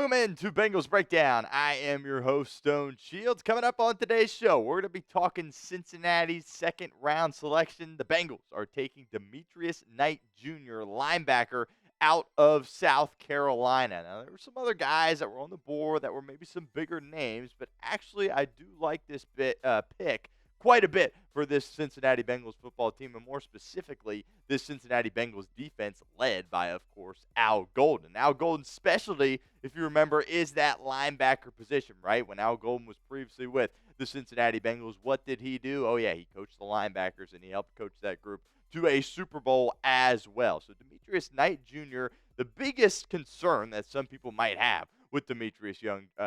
Welcome into Bengals Breakdown. I am your host, Stone Shields. Coming up on today's show, we're going to be talking Cincinnati's second round selection. The Bengals are taking Demetrius Knight Jr., linebacker, out of South Carolina. Now, there were some other guys that were on the board that were maybe some bigger names, but actually, I do like this pick quite a bit for this Cincinnati Bengals football team, and more specifically, this Cincinnati Bengals defense led by, of course, Al Golden. Al Golden's specialty, if you remember, is that linebacker position, right? When Al Golden was previously with the Cincinnati Bengals, what did he do? Oh, yeah, he coached the linebackers, and he helped coach that group to a Super Bowl as well. So Demetrius Knight Jr., the biggest concern that some people might have with Demetrius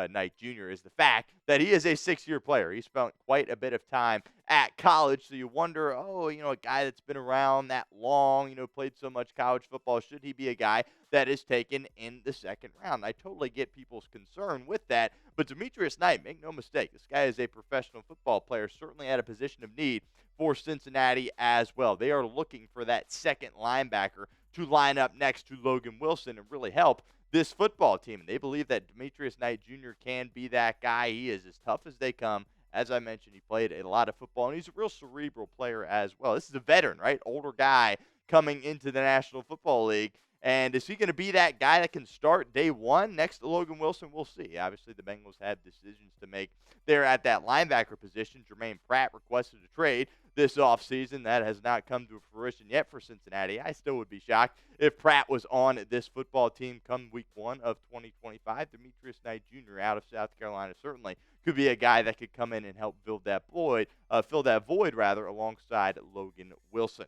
Knight Jr. is the fact that he is a 6-year player. He spent quite a bit of time at college, so you wonder, a guy that's been around that long, played so much college football, should he be a guy that is taken in the second round? I totally get people's concern with that, but Demetrius Knight, make no mistake, this guy is a professional football player, certainly at a position of need for Cincinnati as well. They are looking for that second linebacker to line up next to Logan Wilson and really help this football team. They believe that Demetrius Knight Jr. can be that guy. He is as tough as they come. As I mentioned, he played a lot of football, and he's a real cerebral player as well. This is a veteran, right? Older guy coming into the National Football League. And is he going to be that guy that can start day one next to Logan Wilson? We'll see. Obviously, the Bengals have decisions to make there at that linebacker position. Jermaine Pratt requested a trade this offseason. That has not come to fruition yet for Cincinnati. I still would be shocked if Pratt was on this football team come week 1 of 2025. Demetrius Knight Jr. out of South Carolina certainly could be a guy that could come in and help fill that void alongside Logan Wilson.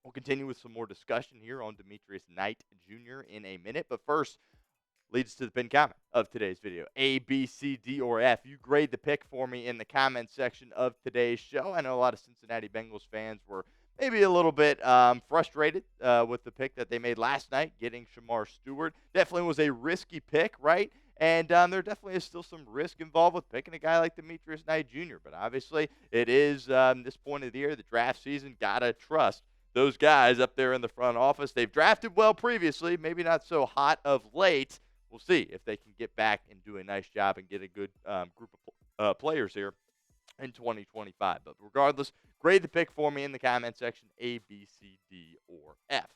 We'll continue with some more discussion here on Demetrius Knight Jr. in a minute. But first, leads to the pinned comment of today's video. A, B, C, D, or F. You grade the pick for me in the comment section of today's show. I know a lot of Cincinnati Bengals fans were maybe a little bit frustrated with the pick that they made last night, getting Shemar Stewart. Definitely was a risky pick, right? And there definitely is still some risk involved with picking a guy like Demetrius Knight Jr. But obviously, it is this point of the year, the draft season, got to trust those guys up there in the front office. They've drafted well previously, maybe not so hot of late. We'll see if they can get back and do a nice job and get a good group of players here in 2025. But regardless, grade the pick for me in the comment section, A, B, C, D, or F.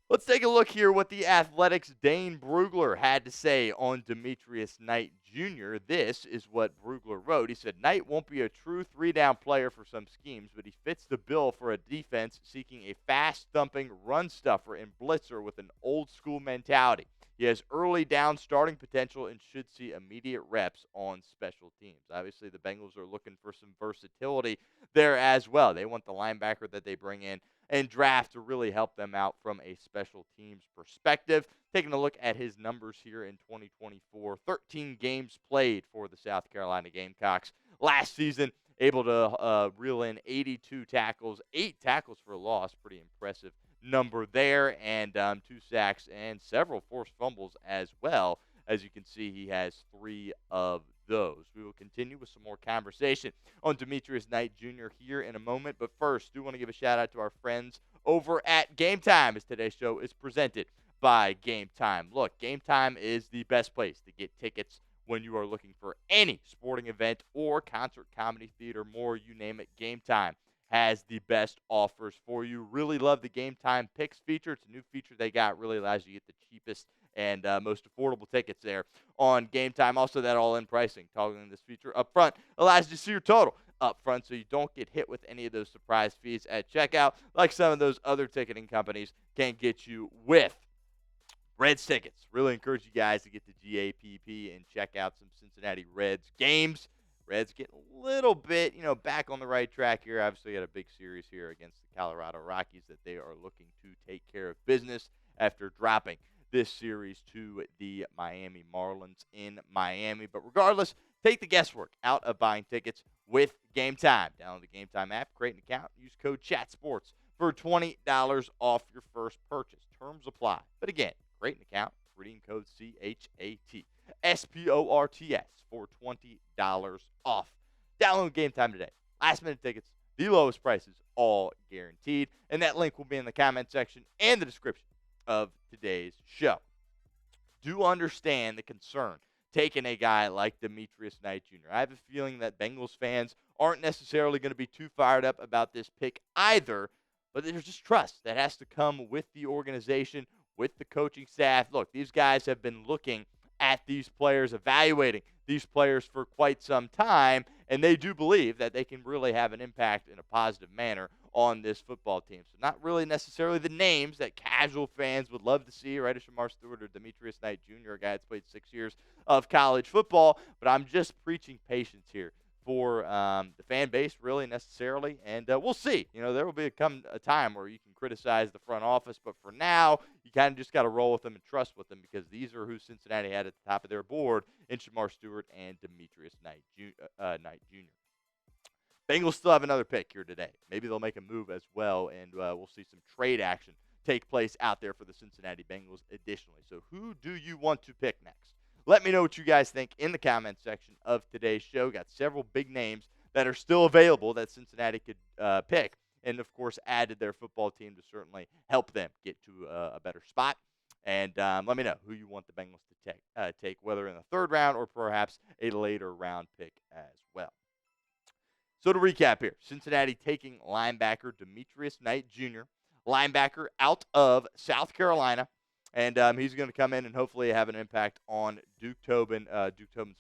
Let's take a look here what the Athletic's Dane Brugler had to say on Demetrius Knight Jr. This is what Brugler wrote. He said, Knight won't be a true three-down player for some schemes, but he fits the bill for a defense seeking a fast-thumping run stuffer and blitzer with an old-school mentality. He has early down starting potential and should see immediate reps on special teams. Obviously, the Bengals are looking for some versatility there as well. They want the linebacker that they bring in and draft to really help them out from a special teams perspective. Taking a look at his numbers here in 2024, 13 games played for the South Carolina Gamecocks. Last season, able to reel in 82 tackles, 8 tackles for a loss, pretty impressive number there, and 2 sacks and several forced fumbles as well. As you can see, he has 3 of those. We will continue with some more conversation on Demetrius Knight Jr. here in a moment, but first, do want to give a shout out to our friends over at Game Time, as today's show is presented by Game Time. Look, Game Time is the best place to get tickets when you are looking for any sporting event or concert, comedy, theater, more, you name it. Game Time has the best offers for you. Really love the Game Time Picks feature. It's a new feature they got. Really allows you to get the cheapest and most affordable tickets there on Game Time. Also, that all-in pricing, toggling this feature up front, allows you to see your total up front so you don't get hit with any of those surprise fees at checkout like some of those other ticketing companies can get you with. Reds tickets. Really encourage you guys to get the GAPP and check out some Cincinnati Reds games. Reds getting a little bit, back on the right track here. Obviously, got a big series here against the Colorado Rockies that they are looking to take care of business after dropping this series to the Miami Marlins in Miami. But regardless, take the guesswork out of buying tickets with Game Time. Download the Game Time app, create an account, use code CHATSPORTS for $20 off your first purchase. Terms apply. But again, create an account, redeem code CHATSPORTS for $20 off. Download Game Time today. Last minute tickets, the lowest prices, all guaranteed. And that link will be in the comment section and the description of today's show. do understand the concern taking a guy like Demetrius Knight Jr. I have a feeling that Bengals fans aren't necessarily going to be too fired up about this pick either, but there's just trust that has to come with the organization, with the coaching staff. Look, these guys have been looking at these players, evaluating these players for quite some time, and they do believe that they can really have an impact in a positive manner on this football team. So not really necessarily the names that casual fans would love to see, right? A Shemar Stewart or Demetrius Knight Jr., a guy that's played 6 years of college football, but I'm just preaching patience here for the fan base, really, necessarily. And we'll see. There will be a time where you can criticize the front office, but for now, you kind of just got to roll with them and trust with them because these are who Cincinnati had at the top of their board in Shemar Stewart and Demetrius Knight Jr. Bengals still have another pick here today. Maybe they'll make a move as well, and we'll see some trade action take place out there for the Cincinnati Bengals additionally. So who do you want to pick next? Let me know what you guys think in the comment section of today's show. Got several big names that are still available that Cincinnati could pick, and, of course, added their football team to certainly help them get to a better spot. And let me know who you want the Bengals to take, whether in the third round or perhaps a later round pick as well. So to recap here, Cincinnati taking linebacker Demetrius Knight Jr., linebacker out of South Carolina. And he's going to come in and hopefully have an impact on Duke Tobin's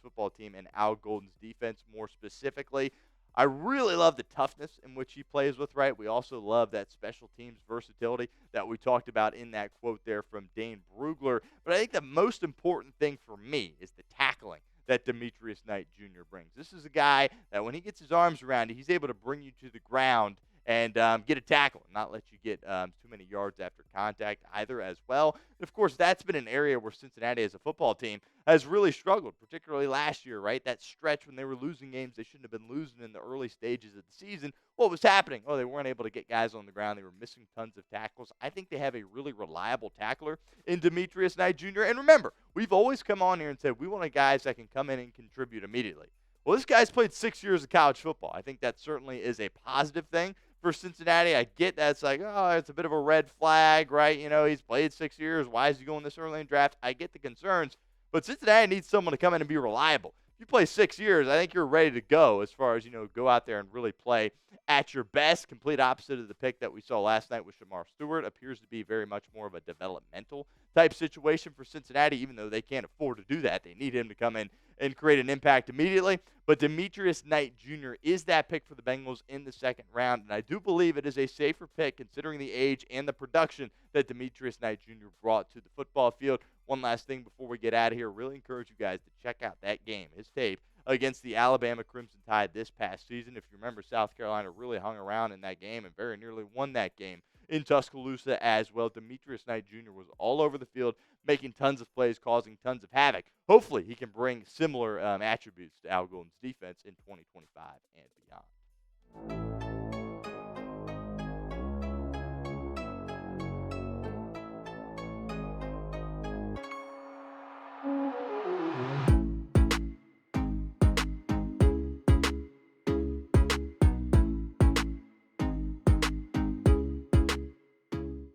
football team and Al Golden's defense more specifically. I really love the toughness in which he plays with, right? We also love that special teams versatility that we talked about in that quote there from Dane Brugler. But I think the most important thing for me is the tackling that Demetrius Knight Jr. brings. This is a guy that when he gets his arms around you, he's able to bring you to the ground and get a tackle and not let you get too many yards after contact either as well. And, of course, that's been an area where Cincinnati as a football team has really struggled, particularly last year, right? That stretch when they were losing games they shouldn't have been losing in the early stages of the season. What was happening? Oh, they weren't able to get guys on the ground. They were missing tons of tackles. I think they have a really reliable tackler in Demetrius Knight Jr. And remember, we've always come on here and said we want guys that can come in and contribute immediately. Well, this guy's played 6 years of college football. I think that certainly is a positive thing for Cincinnati. I get that it's like, oh, it's a bit of a red flag, right? He's played 6 years. Why is he going this early in draft? I get the concerns, but Cincinnati needs someone to come in and be reliable. If you play 6 years, I think you're ready to go as far as, go out there and really play at your best. Complete opposite of the pick that we saw last night with Shemar Stewart. Appears to be very much more of a developmental type situation for Cincinnati, even though they can't afford to do that. They need him to come in and create an impact immediately. But Demetrius Knight Jr. is that pick for the Bengals in the second round, and I do believe it is a safer pick considering the age and the production that Demetrius Knight Jr. brought to the football field. One last thing before we get out of here, really encourage you guys to check out that game, his tape, against the Alabama Crimson Tide this past season. If you remember, South Carolina really hung around in that game and very nearly won that game in Tuscaloosa as well. Demetrius Knight Jr. was all over the field, making tons of plays, causing tons of havoc. Hopefully, he can bring similar attributes to Al Golden's defense in 2025 and beyond.